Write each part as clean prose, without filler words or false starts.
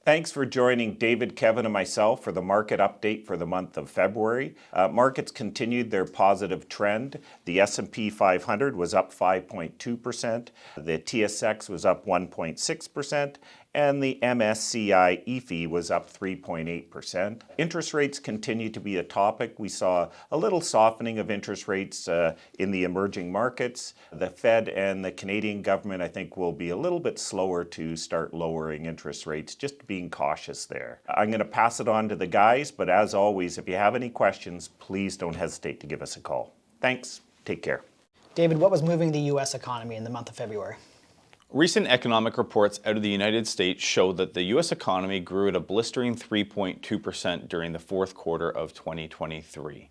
Thanks for joining David, Kevin, and myself for the market update for the month of February. Markets continued their positive trend. The S&P 500 was up 5.2%, the TSX was up 1.6%, and the MSCI EAFE was up 3.8%. Interest rates continue to be a topic. We saw a little softening of interest rates in the emerging markets. The Fed and the Canadian government, I think, will be a little bit slower to start lowering interest rates, just being cautious there. I'm going to pass it on to the guys, but as always, if you have any questions, please don't hesitate to give us a call. Thanks. Take care. David, what was moving the U.S. economy in the month of February? Recent economic reports out of the United States show that the U.S. economy grew at a blistering 3.2% during the fourth quarter of 2023,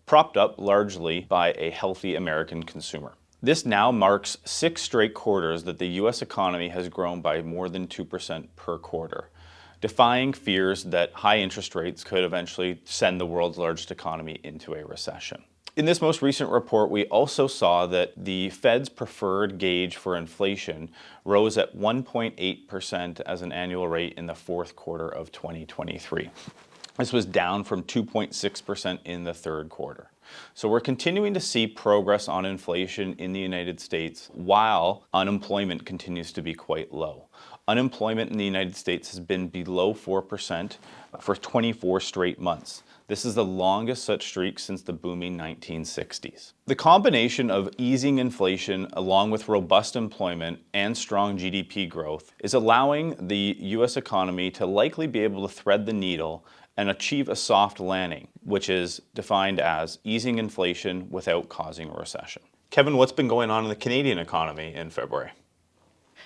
propped up largely by a healthy American consumer. This now marks 6 straight quarters that the U.S. economy has grown by more than 2% per quarter, defying fears that high interest rates could eventually send the world's largest economy into a recession. In this most recent report, we also saw that the Fed's preferred gauge for inflation rose at 1.8% as an annual rate in the fourth quarter of 2023. This was down from 2.6% in the third quarter. So we're continuing to see progress on inflation in the United States while unemployment continues to be quite low. Unemployment in the United States has been below 4% for 24 straight months. This is the longest such streak since the booming 1960s. The combination of easing inflation along with robust employment and strong GDP growth is allowing the U.S. economy to likely be able to thread the needle and achieve a soft landing, which is defined as easing inflation without causing a recession. Kevin, what's been going on in the Canadian economy in February?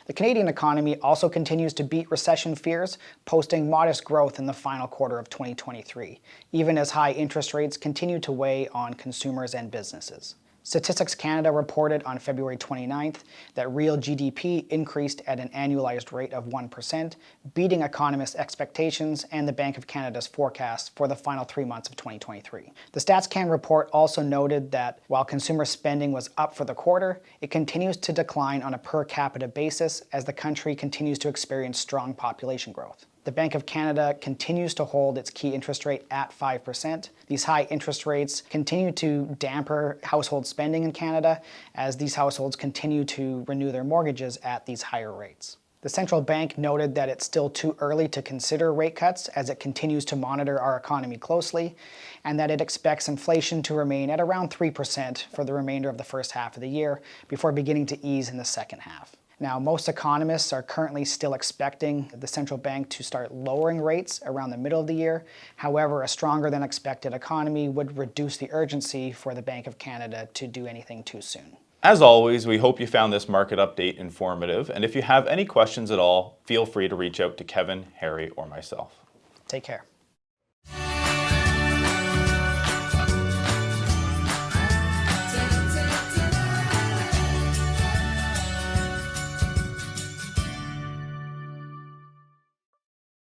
The Canadian economy also continues to beat recession fears, posting modest growth in the final quarter of 2023, even as high interest rates continue to weigh on consumers and businesses. Statistics Canada reported on February 29th that real GDP increased at an annualized rate of 1%, beating economists' expectations and the Bank of Canada's forecast for the final 3 months of 2023. The StatsCan report also noted that while consumer spending was up for the quarter, it continues to decline on a per capita basis as the country continues to experience strong population growth. The Bank of Canada continues to hold its key interest rate at 5%. These high interest rates continue to damper household spending in Canada as these households continue to renew their mortgages at these higher rates. The central bank noted that it's still too early to consider rate cuts as it continues to monitor our economy closely, and that it expects inflation to remain at around 3% for the remainder of the first half of the year before beginning to ease in the second half. Now, most economists are currently still expecting the central bank to start lowering rates around the middle of the year. However, a stronger than expected economy would reduce the urgency for the Bank of Canada to do anything too soon. As always, we hope you found this market update informative, and if you have any questions at all, feel free to reach out to Kevin, Harry, or myself. Take care.